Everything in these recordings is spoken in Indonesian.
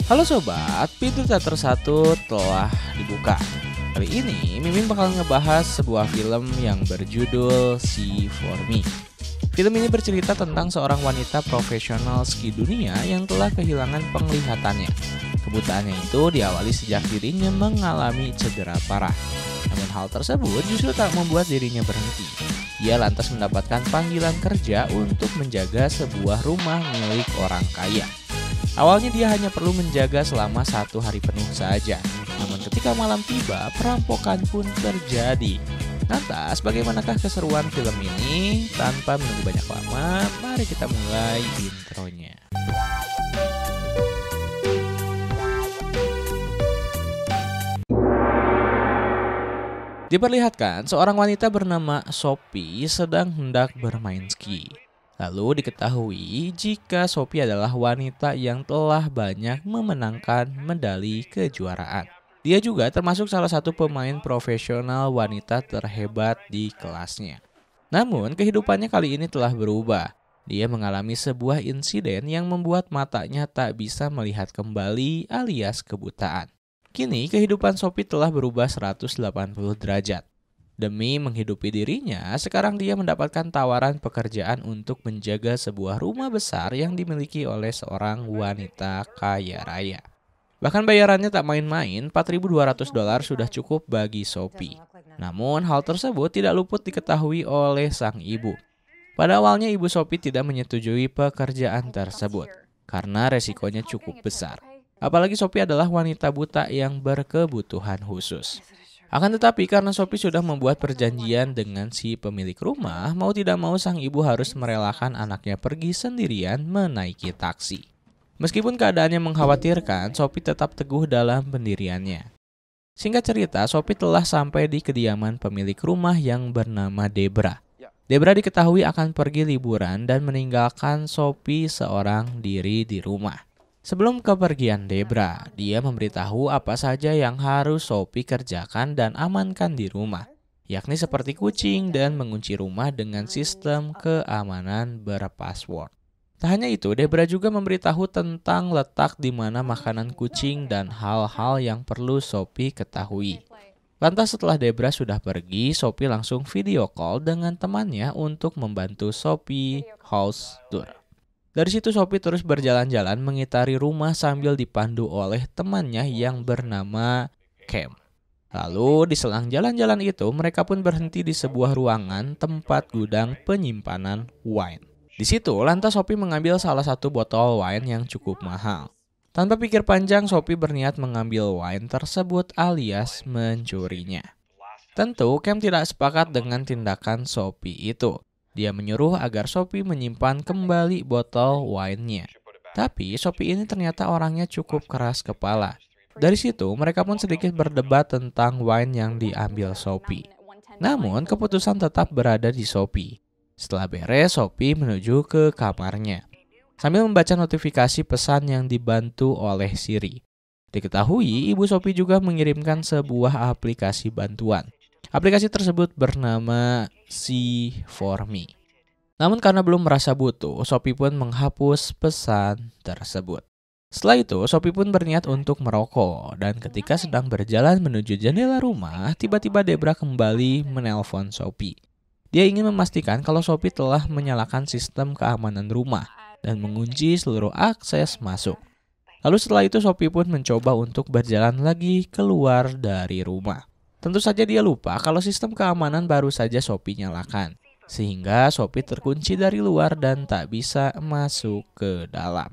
Halo sobat, pintu teater 1 telah dibuka. Kali ini Mimin bakal ngebahas sebuah film yang berjudul See For Me. Film ini bercerita tentang seorang wanita profesional ski dunia yang telah kehilangan penglihatannya. Kebutaannya itu diawali sejak dirinya mengalami cedera parah. Namun hal tersebut justru tak membuat dirinya berhenti. Ia lantas mendapatkan panggilan kerja untuk menjaga sebuah rumah milik orang kaya. Awalnya dia hanya perlu menjaga selama 1 hari penuh saja. Namun ketika malam tiba, perampokan pun terjadi. Lantas, bagaimanakah keseruan film ini? Tanpa menunggu banyak lama, mari kita mulai intronya. Diperlihatkan seorang wanita bernama Sophie sedang hendak bermain ski. Lalu diketahui jika Sophie adalah wanita yang telah banyak memenangkan medali kejuaraan. Dia juga termasuk salah satu pemain profesional wanita terhebat di kelasnya. Namun kehidupannya kali ini telah berubah. Dia mengalami sebuah insiden yang membuat matanya tak bisa melihat kembali alias kebutaan. Kini kehidupan Sophie telah berubah 180 derajat. Demi menghidupi dirinya, sekarang dia mendapatkan tawaran pekerjaan untuk menjaga sebuah rumah besar yang dimiliki oleh seorang wanita kaya raya. Bahkan bayarannya tak main-main, $4.200 sudah cukup bagi Sophie. Namun hal tersebut tidak luput diketahui oleh sang ibu. Pada awalnya ibu Sophie tidak menyetujui pekerjaan tersebut karena resikonya cukup besar. Apalagi Sophie adalah wanita buta yang berkebutuhan khusus. Akan tetapi karena Sophie sudah membuat perjanjian dengan si pemilik rumah, mau tidak mau sang ibu harus merelakan anaknya pergi sendirian menaiki taksi. Meskipun keadaannya mengkhawatirkan, Sophie tetap teguh dalam pendiriannya. Singkat cerita, Sophie telah sampai di kediaman pemilik rumah yang bernama Debra. Debra diketahui akan pergi liburan dan meninggalkan Sophie seorang diri di rumah. Sebelum kepergian Debra, dia memberitahu apa saja yang harus Sophie kerjakan dan amankan di rumah, yakni seperti kucing dan mengunci rumah dengan sistem keamanan berpassword. Tak hanya itu, Debra juga memberitahu tentang letak di mana makanan kucing dan hal-hal yang perlu Sophie ketahui. Lantas setelah Debra sudah pergi, Sophie langsung video call dengan temannya untuk membantu Sophie house tour. Dari situ Sophie terus berjalan-jalan mengitari rumah sambil dipandu oleh temannya yang bernama Cam. Lalu di selang jalan-jalan itu mereka pun berhenti di sebuah ruangan tempat gudang penyimpanan wine. Di situ lantas Sophie mengambil salah satu botol wine yang cukup mahal. Tanpa pikir panjang Sophie berniat mengambil wine tersebut alias mencurinya. Tentu Cam tidak sepakat dengan tindakan Sophie itu. Dia menyuruh agar Sophie menyimpan kembali botol wine-nya. Tapi Sophie ini ternyata orangnya cukup keras kepala. Dari situ mereka pun sedikit berdebat tentang wine yang diambil Sophie. Namun keputusan tetap berada di Sophie. Setelah beres, Sophie menuju ke kamarnya sambil membaca notifikasi pesan yang dibantu oleh Siri. Diketahui ibu Sophie juga mengirimkan sebuah aplikasi bantuan. Aplikasi tersebut bernama See For Me. Namun karena belum merasa butuh, Sophie pun menghapus pesan tersebut. Setelah itu, Sophie pun berniat untuk merokok. Dan ketika sedang berjalan menuju jendela rumah, tiba-tiba Debra kembali menelpon Sophie. Dia ingin memastikan kalau Sophie telah menyalakan sistem keamanan rumah dan mengunci seluruh akses masuk. Lalu setelah itu Sophie pun mencoba untuk berjalan lagi keluar dari rumah. Tentu saja dia lupa kalau sistem keamanan baru saja Sophie nyalakan, sehingga Sophie terkunci dari luar dan tak bisa masuk ke dalam.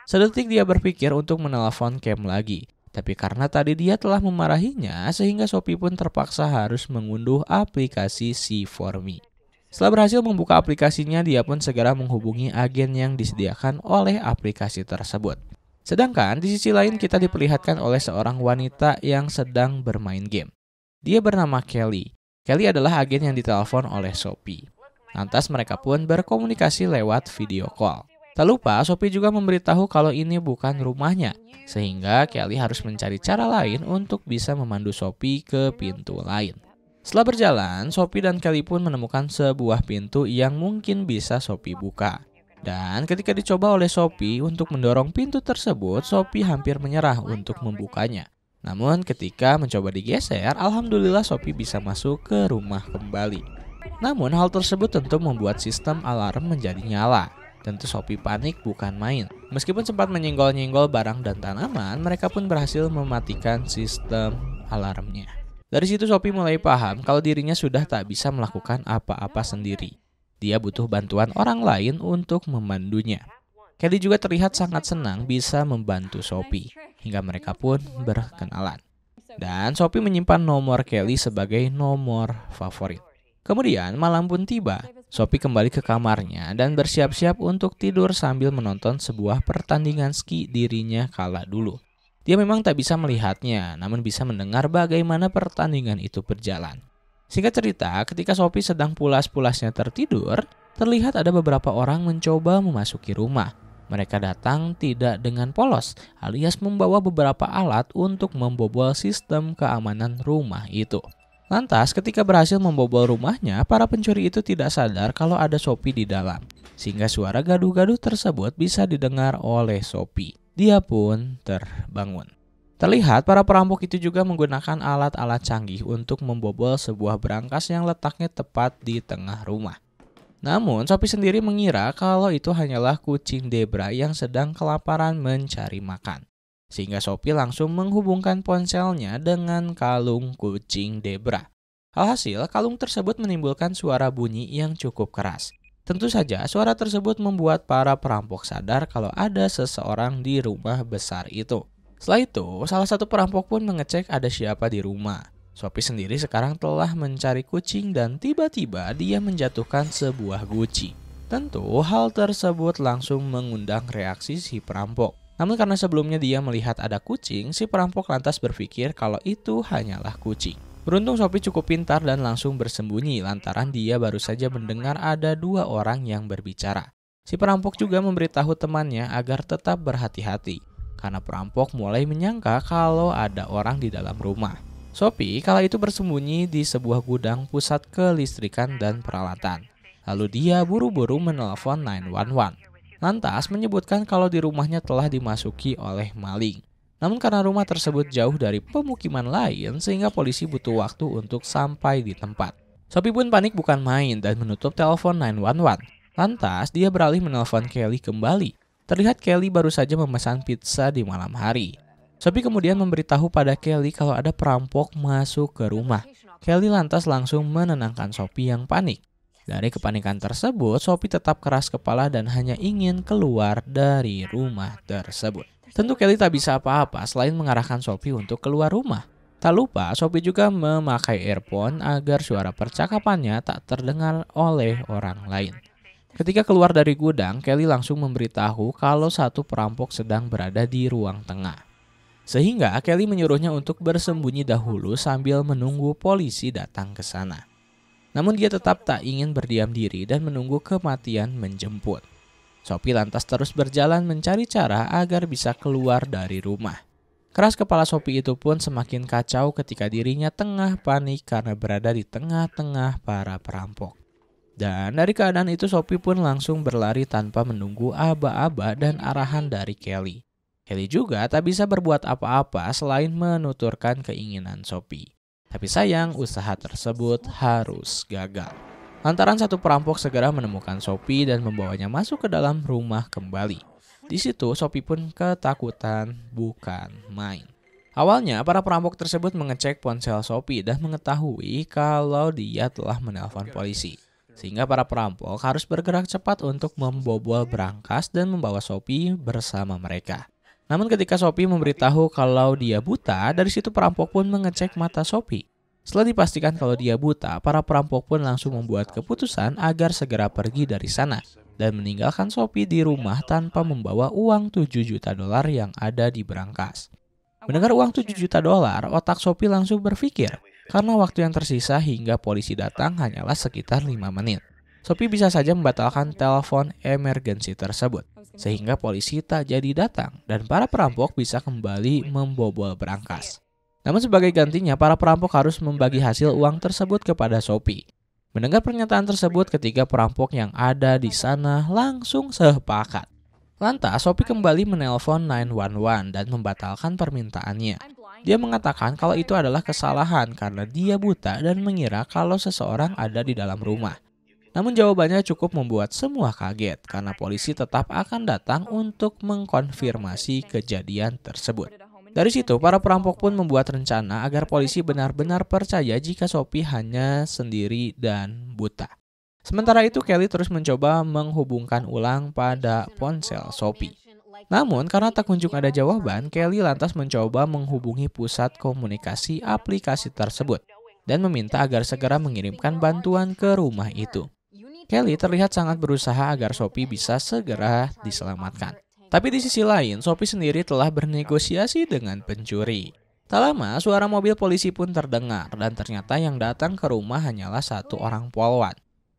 Sedetik dia berpikir untuk menelpon Cam lagi, tapi karena tadi dia telah memarahinya, sehingga Sophie pun terpaksa harus mengunduh aplikasi See For Me. Setelah berhasil membuka aplikasinya, dia pun segera menghubungi agen yang disediakan oleh aplikasi tersebut. Sedangkan di sisi lain kita diperlihatkan oleh seorang wanita yang sedang bermain game. Dia bernama Kelly. Kelly adalah agen yang ditelepon oleh Sophie. Lantas mereka pun berkomunikasi lewat video call. Tak lupa, Sophie juga memberitahu kalau ini bukan rumahnya, sehingga Kelly harus mencari cara lain untuk bisa memandu Sophie ke pintu lain. Setelah berjalan, Sophie dan Kelly pun menemukan sebuah pintu yang mungkin bisa Sophie buka. Dan ketika dicoba oleh Sophie untuk mendorong pintu tersebut, Sophie hampir menyerah untuk membukanya. Namun ketika mencoba digeser, alhamdulillah Sophie bisa masuk ke rumah kembali. Namun hal tersebut tentu membuat sistem alarm menjadi nyala. Tentu Sophie panik bukan main. Meskipun sempat menyenggol-nyenggol barang dan tanaman, mereka pun berhasil mematikan sistem alarmnya. Dari situ Sophie mulai paham kalau dirinya sudah tak bisa melakukan apa-apa sendiri. Dia butuh bantuan orang lain untuk memandunya. Kelly juga terlihat sangat senang bisa membantu Sophie, hingga mereka pun berkenalan. Dan Sophie menyimpan nomor Kelly sebagai nomor favorit. Kemudian malam pun tiba. Sophie kembali ke kamarnya dan bersiap-siap untuk tidur sambil menonton sebuah pertandingan ski dirinya kala dulu. Dia memang tak bisa melihatnya, namun bisa mendengar bagaimana pertandingan itu berjalan. Singkat cerita, ketika Sophie sedang pulas-pulasnya tertidur, terlihat ada beberapa orang mencoba memasuki rumah. Mereka datang tidak dengan polos, alias membawa beberapa alat untuk membobol sistem keamanan rumah itu. Lantas, ketika berhasil membobol rumahnya, para pencuri itu tidak sadar kalau ada Sophie di dalam, sehingga suara gaduh-gaduh tersebut bisa didengar oleh Sophie. Dia pun terbangun. Terlihat para perampok itu juga menggunakan alat-alat canggih untuk membobol sebuah brankas yang letaknya tepat di tengah rumah. Namun Sophie sendiri mengira kalau itu hanyalah kucing Debra yang sedang kelaparan mencari makan. Sehingga Sophie langsung menghubungkan ponselnya dengan kalung kucing Debra. Alhasil kalung tersebut menimbulkan suara bunyi yang cukup keras. Tentu saja suara tersebut membuat para perampok sadar kalau ada seseorang di rumah besar itu. Setelah itu, salah satu perampok pun mengecek ada siapa di rumah. Sophie sendiri sekarang telah mencari kucing dan tiba-tiba dia menjatuhkan sebuah guci. Tentu hal tersebut langsung mengundang reaksi si perampok. Namun karena sebelumnya dia melihat ada kucing, si perampok lantas berpikir kalau itu hanyalah kucing. Beruntung Sophie cukup pintar dan langsung bersembunyi lantaran dia baru saja mendengar ada dua orang yang berbicara. Si perampok juga memberitahu temannya agar tetap berhati-hati. Karena perampok mulai menyangka kalau ada orang di dalam rumah. Sophie kala itu bersembunyi di sebuah gudang pusat kelistrikan dan peralatan. Lalu dia buru-buru menelpon 911. Lantas menyebutkan kalau di rumahnya telah dimasuki oleh maling. Namun karena rumah tersebut jauh dari pemukiman lain sehingga polisi butuh waktu untuk sampai di tempat. Sophie pun panik bukan main dan menutup telepon 911. Lantas dia beralih menelpon Kelly kembali. Terlihat Kelly baru saja memesan pizza di malam hari. Sophie kemudian memberitahu pada Kelly kalau ada perampok masuk ke rumah. Kelly lantas langsung menenangkan Sophie yang panik. Dari kepanikan tersebut, Sophie tetap keras kepala dan hanya ingin keluar dari rumah tersebut. Tentu Kelly tak bisa apa-apa selain mengarahkan Sophie untuk keluar rumah. Tak lupa, Sophie juga memakai earphone agar suara percakapannya tak terdengar oleh orang lain. Ketika keluar dari gudang, Kelly langsung memberitahu kalau satu perampok sedang berada di ruang tengah. Sehingga Kelly menyuruhnya untuk bersembunyi dahulu sambil menunggu polisi datang ke sana. Namun dia tetap tak ingin berdiam diri dan menunggu kematian menjemput. Sophie lantas terus berjalan mencari cara agar bisa keluar dari rumah. Keras kepala Sophie itu pun semakin kacau ketika dirinya tengah panik karena berada di tengah-tengah para perampok. Dan dari keadaan itu Sophie pun langsung berlari tanpa menunggu aba-aba dan arahan dari Kelly. Kelly juga tak bisa berbuat apa-apa selain menuturkan keinginan Sophie. Tapi sayang usaha tersebut harus gagal. Lantaran satu perampok segera menemukan Sophie dan membawanya masuk ke dalam rumah kembali. Di situ Sophie pun ketakutan bukan main. Awalnya para perampok tersebut mengecek ponsel Sophie dan mengetahui kalau dia telah menelpon polisi. Sehingga para perampok harus bergerak cepat untuk membobol brankas dan membawa Sophie bersama mereka. Namun ketika Sophie memberitahu kalau dia buta, dari situ perampok pun mengecek mata Sophie. Setelah dipastikan kalau dia buta, para perampok pun langsung membuat keputusan agar segera pergi dari sana dan meninggalkan Sophie di rumah tanpa membawa uang $7 juta yang ada di brankas. Mendengar uang $7 juta, otak Sophie langsung berpikir. Karena waktu yang tersisa hingga polisi datang hanyalah sekitar 5 menit. Sophie bisa saja membatalkan telepon emergensi tersebut, sehingga polisi tak jadi datang dan para perampok bisa kembali membobol brankas. Namun sebagai gantinya, para perampok harus membagi hasil uang tersebut kepada Sophie. Mendengar pernyataan tersebut, ketiga perampok yang ada di sana langsung sepakat. Lantas, Sophie kembali menelpon 911 dan membatalkan permintaannya. Dia mengatakan kalau itu adalah kesalahan karena dia buta dan mengira kalau seseorang ada di dalam rumah. Namun jawabannya cukup membuat semua kaget karena polisi tetap akan datang untuk mengkonfirmasi kejadian tersebut. Dari situ, para perampok pun membuat rencana agar polisi benar-benar percaya jika Sophie hanya sendiri dan buta. Sementara itu, Kelly terus mencoba menghubungkan ulang pada ponsel Sophie. Namun, karena tak kunjung ada jawaban, Kelly lantas mencoba menghubungi pusat komunikasi aplikasi tersebut dan meminta agar segera mengirimkan bantuan ke rumah itu. Kelly terlihat sangat berusaha agar Sophie bisa segera diselamatkan. Tapi di sisi lain, Sophie sendiri telah bernegosiasi dengan pencuri. Tak lama, suara mobil polisi pun terdengar dan ternyata yang datang ke rumah hanyalah satu orang polwan.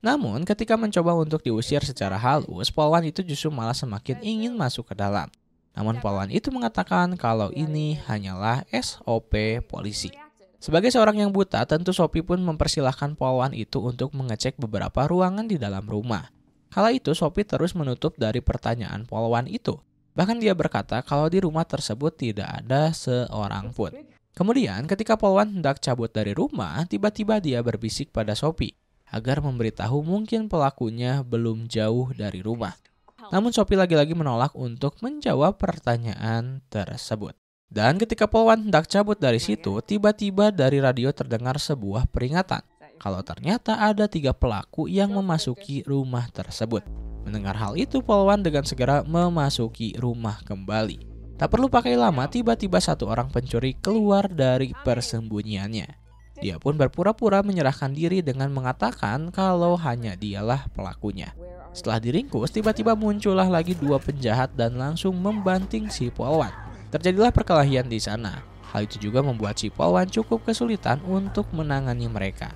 Namun, ketika mencoba untuk diusir secara halus, polwan itu justru malah semakin ingin masuk ke dalam. Namun, polwan itu mengatakan kalau ini hanyalah SOP polisi. Sebagai seorang yang buta, tentu Sophie pun mempersilahkan polwan itu untuk mengecek beberapa ruangan di dalam rumah. Kala itu, Sophie terus menutup dari pertanyaan polwan itu. Bahkan dia berkata kalau di rumah tersebut tidak ada seorang pun. Kemudian, ketika polwan hendak cabut dari rumah, tiba-tiba dia berbisik pada Sophie agar memberitahu mungkin pelakunya belum jauh dari rumah. Namun Sophie lagi-lagi menolak untuk menjawab pertanyaan tersebut. Dan ketika polwan hendak cabut dari situ, tiba-tiba dari radio terdengar sebuah peringatan kalau ternyata ada 3 pelaku yang memasuki rumah tersebut. Mendengar hal itu, polwan dengan segera memasuki rumah kembali. Tak perlu pakai lama, tiba-tiba satu orang pencuri keluar dari persembunyiannya. Dia pun berpura-pura menyerahkan diri dengan mengatakan kalau hanya dialah pelakunya. Setelah diringkus, tiba-tiba muncullah lagi 2 penjahat dan langsung membanting si polwan. Terjadilah perkelahian di sana. Hal itu juga membuat si polwan cukup kesulitan untuk menangani mereka.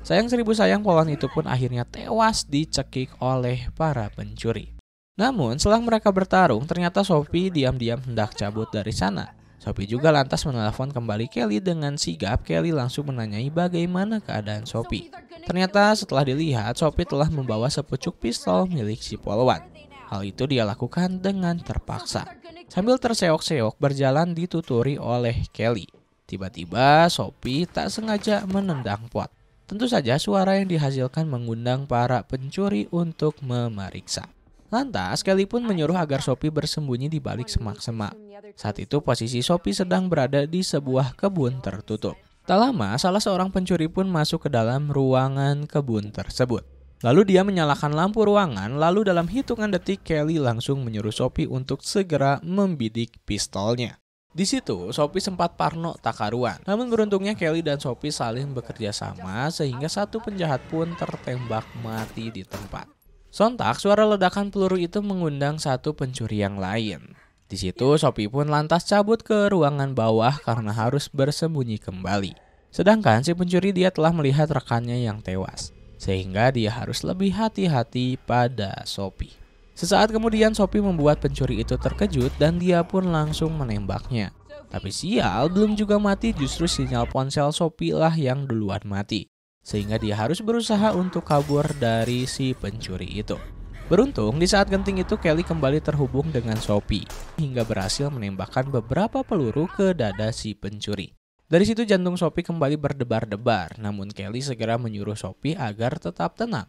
Sayang 1000 sayang, polwan itu pun akhirnya tewas dicekik oleh para pencuri. Namun, setelah mereka bertarung, ternyata Sophie diam-diam hendak cabut dari sana. Sophie juga lantas menelpon kembali Kelly dengan sigap. Kelly langsung menanyai bagaimana keadaan Sophie. Ternyata setelah dilihat, Sophie telah membawa sepucuk pistol milik si polwan. Hal itu dia lakukan dengan terpaksa. Sambil terseok-seok berjalan dituturi oleh Kelly. Tiba-tiba Sophie tak sengaja menendang pot. Tentu saja suara yang dihasilkan mengundang para pencuri untuk memeriksa. Lantas, Kelly pun menyuruh agar Sophie bersembunyi di balik semak-semak. Saat itu posisi Sophie sedang berada di sebuah kebun tertutup. Tak lama, salah seorang pencuri pun masuk ke dalam ruangan kebun tersebut. Lalu dia menyalakan lampu ruangan, lalu dalam hitungan detik Kelly langsung menyuruh Sophie untuk segera membidik pistolnya. Di situ, Sophie sempat parno tak karuan. Namun beruntungnya Kelly dan Sophie saling bekerja sama sehingga satu penjahat pun tertembak mati di tempat. Sontak, suara ledakan peluru itu mengundang satu pencuri yang lain. Di situ, Sophie pun lantas cabut ke ruangan bawah karena harus bersembunyi kembali. Sedangkan si pencuri dia telah melihat rekannya yang tewas, sehingga dia harus lebih hati-hati pada Sophie. Sesaat kemudian Sophie membuat pencuri itu terkejut dan dia pun langsung menembaknya. Tapi sial, belum juga mati, justru sinyal ponsel Sophie lah yang duluan mati. Sehingga dia harus berusaha untuk kabur dari si pencuri itu. Beruntung di saat genting itu Kelly kembali terhubung dengan Sophie hingga berhasil menembakkan beberapa peluru ke dada si pencuri. Dari situ jantung Sophie kembali berdebar-debar, namun Kelly segera menyuruh Sophie agar tetap tenang.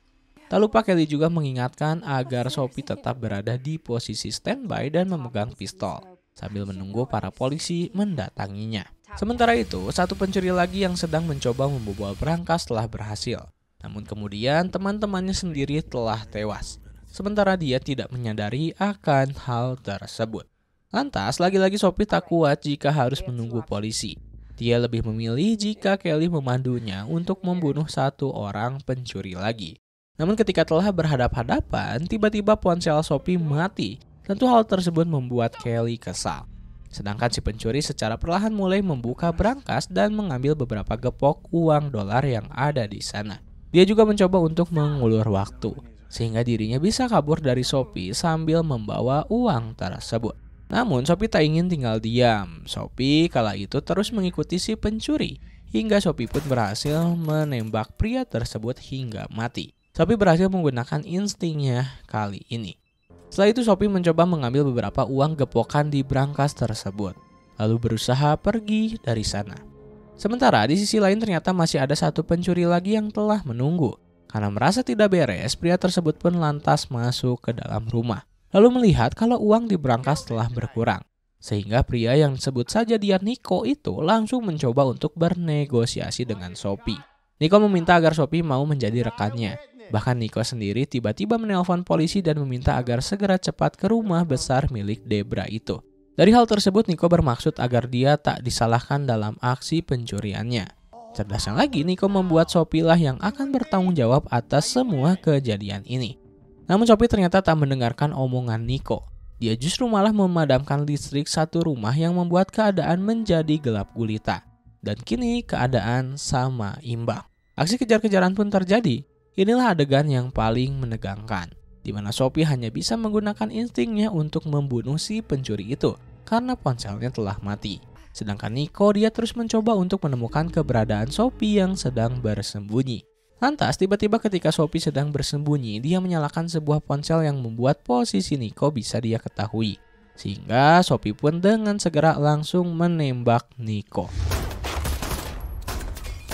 Tak lupa Kelly juga mengingatkan agar Sophie tetap berada di posisi standby dan memegang pistol sambil menunggu para polisi mendatanginya. Sementara itu, satu pencuri lagi yang sedang mencoba membobol berangkas telah berhasil. Namun kemudian teman-temannya sendiri telah tewas. Sementara dia tidak menyadari akan hal tersebut. Lantas, lagi-lagi Sophie tak kuat jika harus menunggu polisi. Dia lebih memilih jika Kelly memandunya untuk membunuh satu orang pencuri lagi. Namun ketika telah berhadap-hadapan, tiba-tiba ponsel Sophie mati. Tentu hal tersebut membuat Kelly kesal. Sedangkan si pencuri secara perlahan mulai membuka berangkas dan mengambil beberapa gepok uang dolar yang ada di sana. Dia juga mencoba untuk mengulur waktu, sehingga dirinya bisa kabur dari Sophie sambil membawa uang tersebut. Namun Sophie tak ingin tinggal diam. Sophie kala itu terus mengikuti si pencuri hingga Sophie pun berhasil menembak pria tersebut hingga mati. Sophie berhasil menggunakan instingnya kali ini. Setelah itu Sophie mencoba mengambil beberapa uang gepokan di brankas tersebut, lalu berusaha pergi dari sana. Sementara di sisi lain ternyata masih ada satu pencuri lagi yang telah menunggu. Karena merasa tidak beres, pria tersebut pun lantas masuk ke dalam rumah, lalu melihat kalau uang di brankas telah berkurang. Sehingga pria yang disebut saja dia Nico itu langsung mencoba untuk bernegosiasi dengan Sophie. Nico meminta agar Sophie mau menjadi rekannya. Bahkan Nico sendiri tiba-tiba menelpon polisi dan meminta agar segera cepat ke rumah besar milik Debra itu. Dari hal tersebut Nico bermaksud agar dia tak disalahkan dalam aksi pencuriannya. Cerdasnya lagi, Nico membuat Sophie lah yang akan bertanggung jawab atas semua kejadian ini. Namun Sophie ternyata tak mendengarkan omongan Nico. Dia justru malah memadamkan listrik satu rumah yang membuat keadaan menjadi gelap gulita. Dan kini keadaan sama imbang. Aksi kejar-kejaran pun terjadi. Inilah adegan yang paling menegangkan, di mana Sophie hanya bisa menggunakan instingnya untuk membunuh si pencuri itu karena ponselnya telah mati. Sedangkan Nico dia terus mencoba untuk menemukan keberadaan Sophie yang sedang bersembunyi. Lantas tiba-tiba ketika Sophie sedang bersembunyi, dia menyalakan sebuah ponsel yang membuat posisi Nico bisa dia ketahui. Sehingga Sophie pun dengan segera langsung menembak Nico.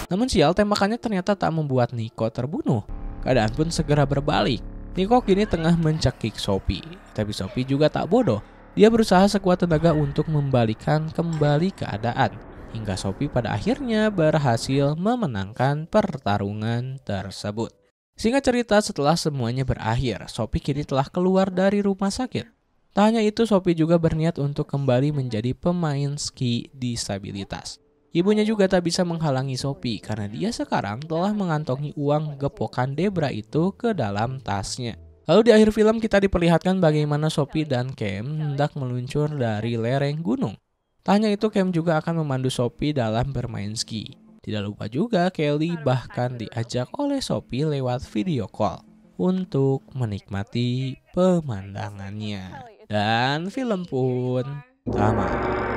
Namun sial, tembakannya ternyata tak membuat Nico terbunuh. Keadaan pun segera berbalik. Nico kini tengah mencekik Sophie. Tapi Sophie juga tak bodoh. Dia berusaha sekuat tenaga untuk membalikan kembali keadaan. Hingga Sophie pada akhirnya berhasil memenangkan pertarungan tersebut. Singkat cerita, setelah semuanya berakhir, Sophie kini telah keluar dari rumah sakit. Tak hanya itu, Sophie juga berniat untuk kembali menjadi pemain ski disabilitas. Ibunya juga tak bisa menghalangi Sophie karena dia sekarang telah mengantongi uang gepokan Debra itu ke dalam tasnya. Lalu di akhir film kita diperlihatkan bagaimana Sophie dan Cam hendak meluncur dari lereng gunung. Tak hanya itu, Cam juga akan memandu Sophie dalam bermain ski. Tidak lupa juga Kelly bahkan diajak oleh Sophie lewat video call untuk menikmati pemandangannya. Dan film pun tamat.